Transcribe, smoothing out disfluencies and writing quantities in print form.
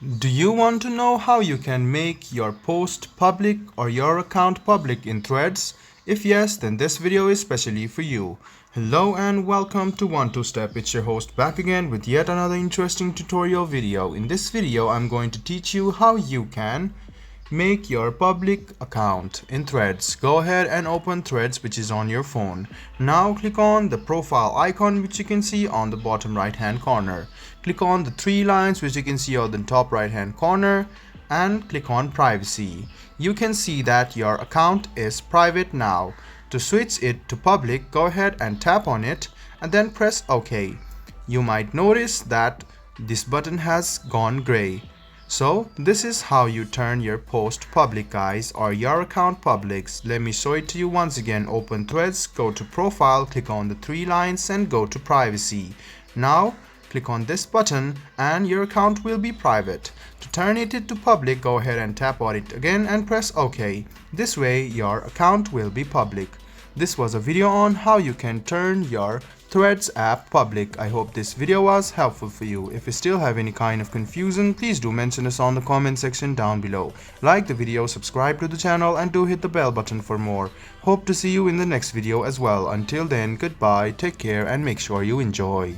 Do you want to know how you can make your post public or your account public in Threads? If yes, then this video is specially for you. Hello and welcome to 1-2-Step. It's your host back again with yet another interesting tutorial video. In this video, I'm going to teach you how you can make your public account in Threads. Go ahead and open Threads, which is on your phone. Now click on the profile icon, which you can see on the bottom right hand corner. Click on the three lines, which you can see on the top right hand corner, and click on privacy. You can see that your account is private now. To switch it to public, go ahead and tap on it and then press OK. You might notice that this button has gone gray. So this is how you turn your post public, guys, or your account public. Let me show it to you once again. Open Threads, go to profile, click on the three lines and go to privacy. Now click on this button and your account will be private. To turn it into public, go ahead and tap on it again and press OK. This way your account will be public. This was a video on how you can turn your Threads app public. I hope this video was helpful for you. If you still have any kind of confusion, please do mention us on the comment section down below. Like the video, subscribe to the channel and do hit the bell button for more. Hope to see you in the next video as well. Until then, goodbye, take care and make sure you enjoy.